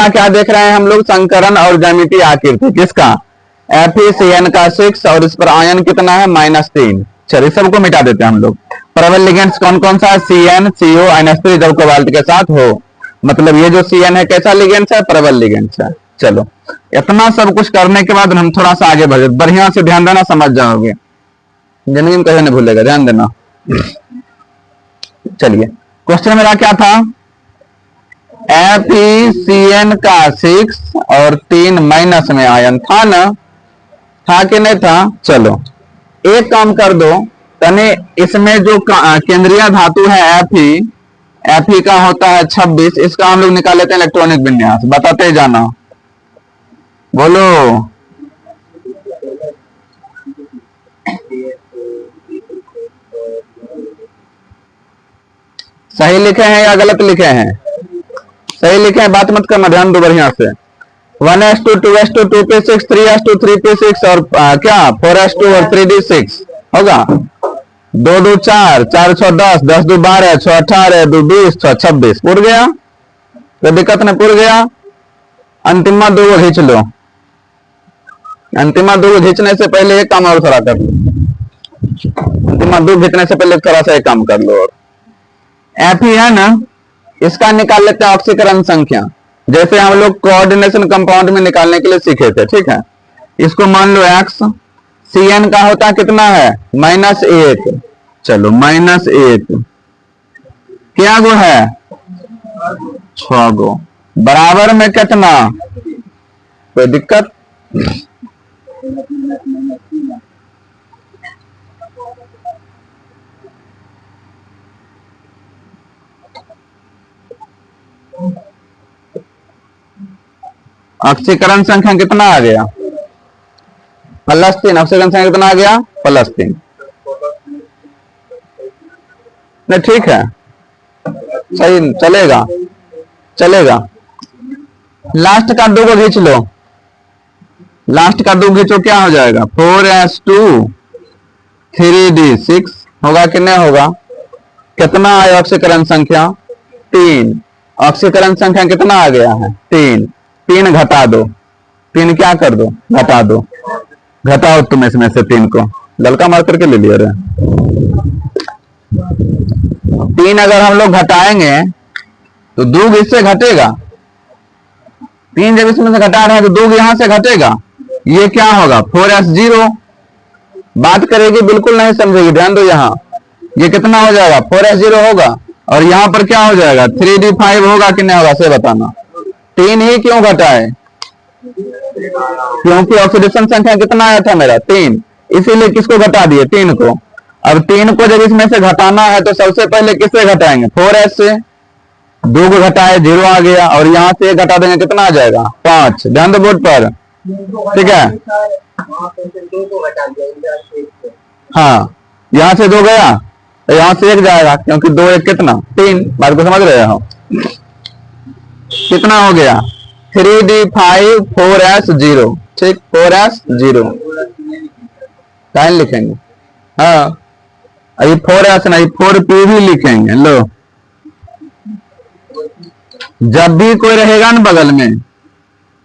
इसका क्या देख रहे हैं हम लोग, संकरण और ज्यामितीय आकृति किसका, FeCN का 6 और इस पर आयन कितना है -3। चलिए सबको मिटा देते हैं हम लोग। प्रबल लिगेंड्स कौन कौन सा है, CN CO -3 जब कोबाल्ट के साथ हो, मतलब ये जो CN है कैसा लिगेंड्स है, प्रबल लिगेंड्स है। चलो इतना सब कुछ करने के बाद हम थोड़ा सा आगे बढ़े, बढ़िया से ध्यान देना, समझ जाओगे, जिंदगी में कभी नहीं भूलेगा, ध्यान देना। चलिए क्वेश्चन मेरा क्या था, FeCN का 6 और 3 माइनस में आयन था ना, था कि नहीं था। चलो एक काम कर दो, तने इसमें जो केंद्रीय धातु है Fe का होता है 26, इसका हम लोग निकाल लेते हैं इलेक्ट्रॉनिक विन्यास, बताते जाना, बोलो। सही लिखे हैं या गलत लिखे हैं, सही लिखे हैं, बात मत करना, ध्यान दो बढ़िया से। 1s2 2s2 2p6 3s2 3p6 और क्या 4s2 और 3d6 होगा। 2 2 4 4 6 10 10 2 12 6 18 2 20 6 26 पूर गया, तो दिक्कत नहीं, पूर गया। अंतिमा 2 को खींच लो, अंतिमा 2 को खींचने से पहले एक काम और थोड़ा कर लो, अंतिमा 2 खींचने से पहले थोड़ा सा एक काम कर लो। और Fe है ना, इसका निकाल लेते हैं ऑक्सीकरण संख्या, जैसे हम लोग कोऑर्डिनेशन कंपाउंड में निकालने के लिए सीखे थे, ठीक है। इसको मान लो x, CN का होता कितना है -1, चलो -1 क्या गो है 6 गो, बराबर में कितना, कोई दिक्कत, ऑक्सीकरण संख्या कितना आ गया +3, ऑक्सीकरण संख्या कितना आ गया +3, नहीं ठीक है, सही चलेगा, चलेगा। लास्ट का 2 को खींच लो, लास्ट का 2 खींचो, क्या हो जाएगा 4s2 3d6 होगा कि नहीं होगा, कितना आया ऑक्सीकरण संख्या 3, ऑक्सीकरण संख्या कितना आ गया है 3, 3 घटा दो, 3 क्या कर दो घटा दो, घटाओ तुम इसमें से 3 को, ललका मार करके ले लिया रे। 3 अगर हम लोग घटाएंगे तो 2 इससे घटेगा, 3 जब इसमें से घटा रहे हैं तो 2 यहां से घटेगा, ये क्या होगा 4s0, बात करेगी बिल्कुल नहीं समझेगी, ध्यान दो, यहाँ ये कितना हो जाएगा 4s0 होगा, और यहाँ पर क्या हो जाएगा 3d5 होगा कि नहीं होगा, से बताना। 3 ही क्यों घटाए, क्योंकि ऑक्सीडेशन संख्या कितना आया था मेरा 3, इसीलिए किसको घटा दिए 3 को। अब 3 को जब इसमें से घटाना है तो सबसे पहले किससे घटाएंगे 4s से, 2 को घटाए 0 आ गया, और यहाँ से 1 घटा देंगे कितना आ जाएगा 5, ध्यान दो बोर्ड पर, ठीक है। हाँ यहाँ से 2 गया, यहाँ से 1 जाएगा, क्योंकि 2 1 कितना 3, बात को समझ रहे हो, कितना हो गया 3d5 4s0, ठीक 4s0 टाइम लिखेंगे, हाँ अभी 4s नहीं 4p भी लिखेंगे। लो जब भी कोई रहेगा ना बगल में,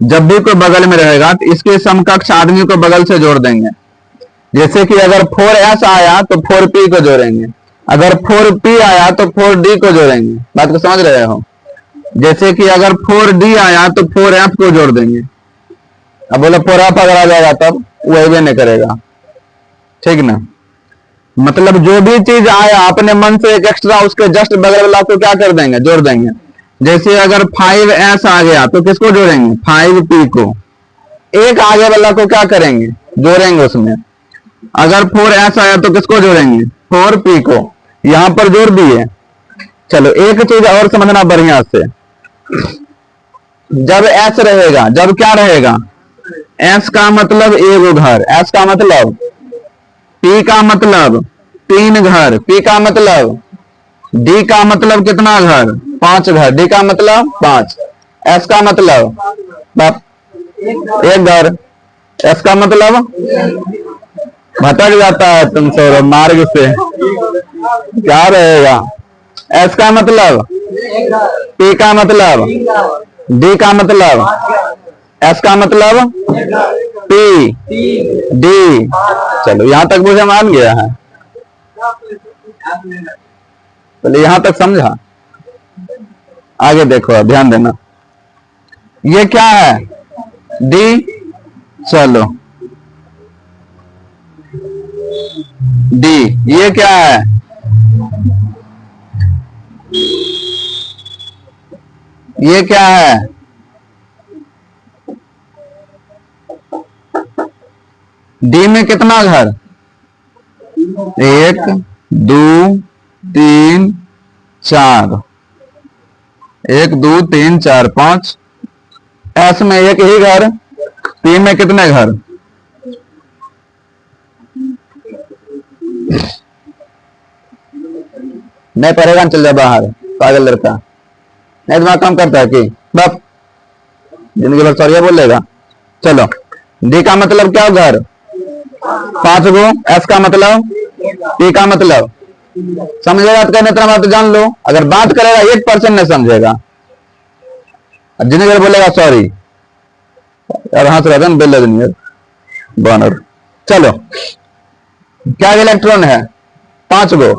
जब भी कोई बगल में रहेगा तो इसके समकक्ष आदमी को बगल से जोड़ देंगे, जैसे कि अगर 4s आया तो 4p को जोड़ेंगे, अगर 4p आया तो 4d को जोड़ेंगे, बात को समझ रहे हो। जैसे कि अगर 4d आया तो 4f को जोड़ देंगे, अब बोले 4f अगर आ जाएगा तब वही भी नहीं करेगा, ठीक ना। मतलब जो भी चीज आया अपने मन से एक एक्स्ट्रा उसके जस्ट बगल वाला को क्या कर देंगे जोड़ देंगे। जैसे अगर 5s आ गया तो किसको जोड़ेंगे 5p को, एक आगे वाला को क्या करेंगे जोड़ेंगे उसमें। अगर 4s आया तो किसको जोड़ेंगे 4p को, यहां पर जोड़ दिए। चलो एक चीज और समझना बढ़िया से, जब s रहेगा, जब क्या रहेगा s का मतलब एक घर, s का मतलब, p का मतलब 3 घर, p का मतलब, d का मतलब कितना घर 5 घर, d का मतलब 5, s का मतलब एक घर, s का मतलब भटक जाता है तुम सौरभ मार्ग से, क्या रहेगा s का मतलब, p का मतलब, डी का मतलब, एस का मतलब पी, डी। चलो यहां तक मुझे मान गया है, चलिए यहां तक समझा। आगे देखो, ध्यान देना, ये क्या है, डी। चलो डी, ये क्या है, ये क्या है, डी में कितना घर, 1 2 3 4, 1 2 3 4 5। एस में एक ही घर, पी में कितने घर, नहीं पढ़ेगा चल जा बाहर, पागल लड़का, नहीं दिमाग काम करता है कि बस जिंदगी भर सॉरी बोलेगा। चलो डी का मतलब क्या, घर 5 गो, एस का मतलब, पी का मतलब, समझेगा तो कहने, इतना बात तो जान लो। अगर बात करेगा 1% नहीं समझेगा, जिंदगी भर बोलेगा सॉरी, यार हंस रहा था बेल यार बानर। चलो क्या इलेक्ट्रॉन है, 5 गो,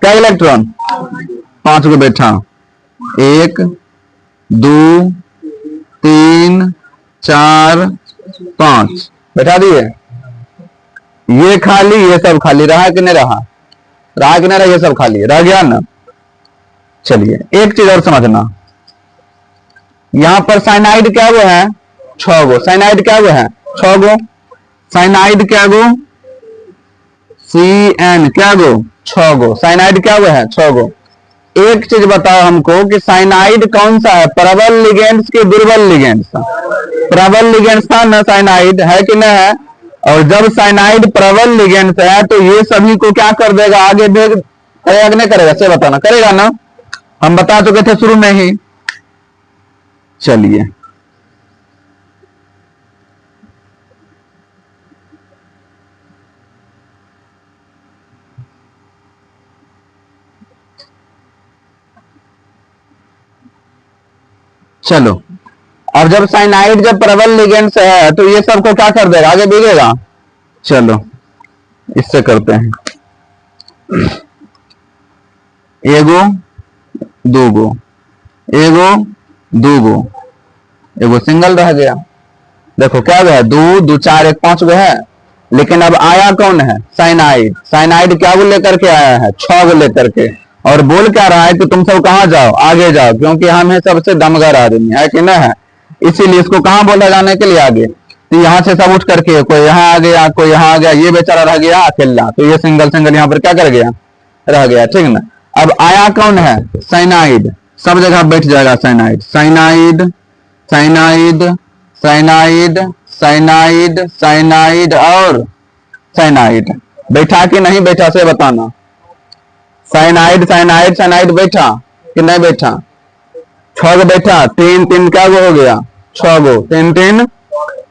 क्या इलेक्ट्रॉन, 5 गो बैठा, 1 2 3 4 5 बैठा दिए। ये खाली, ये सब खाली रहा कि नहीं रहा, रहा कि नहीं रहा, ये सब खाली रह गया ना। चलिए एक चीज और समझना, यहां पर साइनाइड क्या वो है, 6 गो, साइनाइड क्या वो है, 6 गो, साइनाइड क्या गो, CN क्या गो, 6 गो, साइनाइड क्या वो है, 6 गो। एक चीज बताओ हमको कि साइनाइड कौन सा है, प्रबल लिगेंड्स के दुर्बल लिगेंड्स, प्रबल लिगेंड्स था ना साइनाइड, है कि नहीं है। और जब साइनाइड प्रबल लिगेंड्स है तो ये सभी को क्या कर देगा, आगे भेज करेगा कि नहीं करेगा, से बताना, करेगा ना, हम बता चुके थे शुरू में ही। चलिए चलो, अब जब साइनाइड जब प्रबल लिगेंड्स है तो ये सबको क्या कर देगा, आगे भेजेगा। चलो इससे करते हैं, एगो दूगो, एगो दूगो, एगो सिंगल रह गया। देखो क्या है, 2 2 4 1 5 गो है, लेकिन अब आया कौन है, साइनाइड। साइनाइड क्या वो लेकर के आया है, 6 गो लेकर के, और बोल क्या रहा है कि तुम सब कहां जाओ, आगे जाओ, क्योंकि हम है सबसे दमगर आदमी, है कि ना है, इसीलिए इसको कहां बोला जाने के लिए, आगे। तो यहाँ से सब उठ करके कोई यहाँ आ गया, कोई यहाँ आ गया, ये बेचारा रह गया अकेला, तो ये सिंगल सिंगल यहाँ पर क्या कर गया, रह गया, ठीक ना। अब आया कौन है, साइनाइड, सब जगह बैठ जाएगा cyanide, cyanide cyanide cyanide cyanide cyanide और साइनाइड, बैठा कि नहीं बैठा से बताना, साइनाइड साइनाइड साइनाइड बैठा कि नहीं बैठा, 6 गो बैठा, 3 3 क्या गो हो गया, 6 गो, 3 3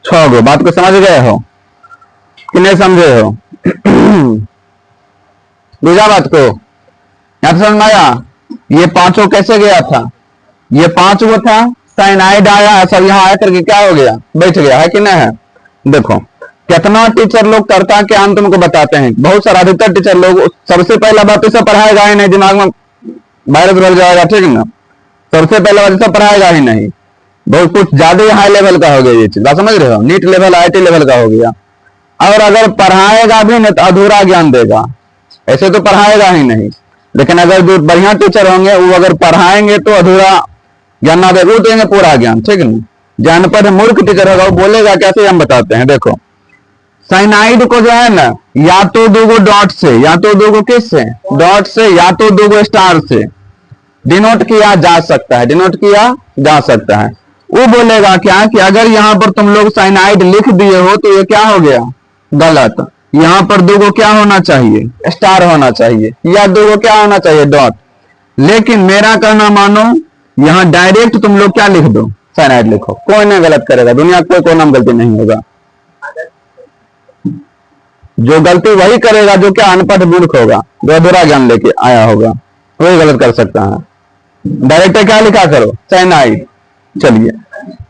6 गो। बात को समझ गए हो कि नहीं समझे हो, बुझा बात को, यहां समझ में आया। ये 5 कैसे गया था, ये 5 गो था, साइनाइड आया, सब यहाँ आकर के क्या हो गया, बैठ गया, है कि नहीं है। देखो कितना टीचर लोग करता के अंत तुमको बताते हैं, बहुत सारा अधिकतर टीचर लोग सबसे पहला बात इसे पढ़ाएगा ही नहीं, दिमाग में वायरस भर जाएगा, ठीक ना, सबसे पहले बात इसे पढ़ाएगा ही नहीं, बहुत कुछ ज्यादा हाई लेवल का हो गया ये चीज, बात समझ रहे हो, नीट लेवल IIT लेवल का हो गया। और अगर पढ़ाएगा भी नहीं तो अधूरा ज्ञान देगा, ऐसे तो पढ़ाएगा ही नहीं, लेकिन अगर जो बढ़िया टीचर होंगे वो अगर पढ़ाएंगे तो अधूरा ज्ञान ना देगा, वो देंगे पूरा ज्ञान, ठीक है ना। जानपढ़ मूर्ख टीचर होगा वो बोलेगा कैसे, हम बताते हैं। देखो साइनाइड को जो है ना, या तो 2 गो डॉट से, या तो 2 गो किस से, डॉट से, या तो 2 गो स्टार से डिनोट किया जा सकता है, डिनोट किया जा सकता है। वो बोलेगा क्या कि अगर यहाँ पर तुम लोग साइनाइड लिख दिए हो तो ये क्या हो गया, गलत, यहाँ पर 2 गो क्या होना चाहिए, स्टार होना चाहिए, या 2 गो क्या होना चाहिए, डॉट। लेकिन मेरा कहना मानो, यहाँ डायरेक्ट तुम लोग क्या लिख दो, साइनाइड लिखो, कोई नहीं गलत करेगा, दुनिया कोई नाम गलती नहीं होगा। जो गलती वही करेगा जो क्या अनपढ़ मूर्ख होगा, जो अधूरा ज्ञान लेके आया होगा, वही गलत कर सकता है। डायरेक्ट क्या लिखा करो, साइनाइड, चलिए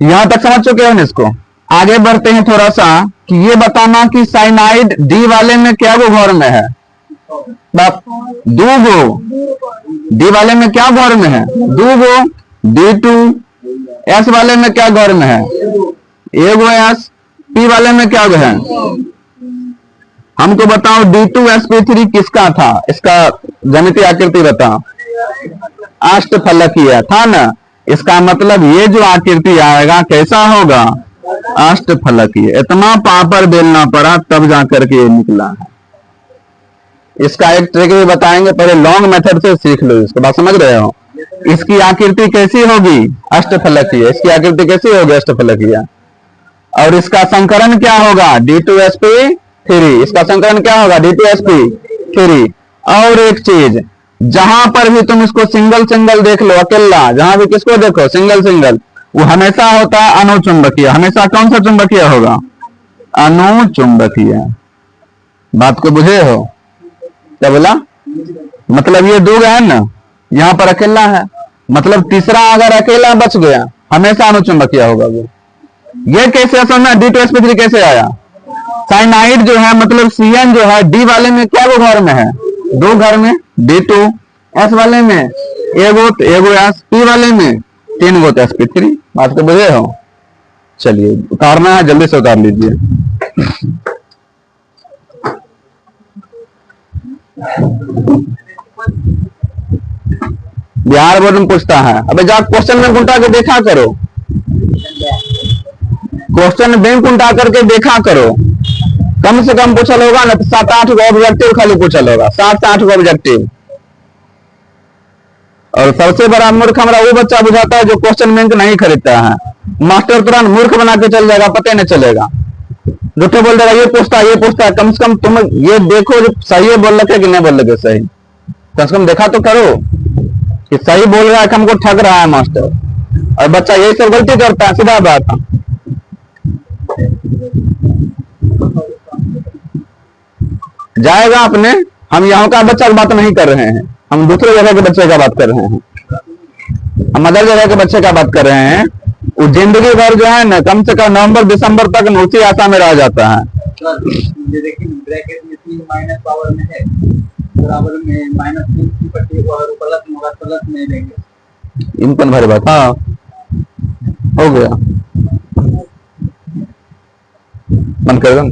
यहां तक समझ चुके हैं इसको। आगे बढ़ते हैं थोड़ा सा कि ये बताना कि साइनाइड डी वाले में क्या गो घर में है? बाप दो गो। डी वाले में क्या घर में है? दो गो। D2 एस वाले में क्या घर में है? एगो एस। पी वाले में क्या है? हमको बताओ D2sp3 किसका था? इसका ज्यामितीय आकृति बताओ। अष्टफलकीय था ना। इसका मतलब ये जो आकृति आएगा कैसा होगा? अष्टफलकीय। इतना पापड़ बेलना पड़ा तब जाकर के ये निकला है। इसका एक ट्रिक भी बताएंगे, पहले लॉन्ग मेथड से सीख लो इसको। बात समझ रहे हो? इसकी आकृति कैसी होगी? अष्टफलकीय। इसकी आकृति कैसी होगी? अष्टफलकीय। और इसका संकरण क्या होगा? D2sp3। इसका संकरण क्या होगा? D2sp3। और एक चीज, जहां पर भी तुम इसको सिंगल सिंगल देख लो, अकेला, जहां भी किसको देखो सिंगल सिंगल, वो हमेशा होता है अनुचुंबकीय। हमेशा कौन सा चुंबकीय होगा? अनुचुंबकीय। बात को बुझे हो? क्या बोला? मतलब ये दो है ना, यहां पर अकेला है, मतलब तीसरा अगर अकेला बच गया हमेशा अनुचुंबकीय होगा वो। ये कैसे असल में D2sp3 कैसे आया? साइनाइड जो है मतलब CN जो है डी वाले में क्या वो घर में है? दो घर में। D2 एस वाले में एगो एस। पी वाले में तीन गो sp3। बात को बुझे हो? चलिए उतारना है, जल्दी से उतार लीजिए। बिहार बोर्ड में पूछता है, अबे जा क्वेश्चन में उल्टा के देखा करो। क्वेश्चन बैंक उल्टा करके देखा करो। कम से कम पूछल होगा ना, 7-8 गो ऑब्जेक्टिव खाली पूछल होगा, 7 से 8 गो ऑब्जेक्टिव। और सबसे बड़ा मूर्ख हमारा वो बच्चा बुझाता है जो क्वेश्चन बैंक नहीं खरीदता है। मास्टर तुरंत मूर्ख बना के चल जाएगा, पता नहीं चलेगा, झूठे बोल देगा, ये पूछता है। कम से कम तुम ये देखो जो सही बोल रखे कि नहीं बोल रखे सही। कम से कम देखा तो करो कि सही बोल रहा है कि हमको ठग रहा है मास्टर। और बच्चा यही सब गलती करता है, सीधा बात है। जाएगा अपने, हम यहाँ का बच्चा की बात नहीं कर रहे हैं, हम दूसरे जगह के बच्चे का बात कर रहे हैं। हम अदर जगह के बच्चे का बात कर रहे हैं। वो जिंदगी भर जो है ना, कम से कम नवंबर दिसंबर तक उसी आशा में रह जाता है। ये देखिए ब्रैकेट में 3 माइनस पावर में है, बराबर में -3 की पट्टी और प्लस में होगा, प्लस में लेंगे। इनकन भरे बात। हाँ हो गया, बंद कर दो।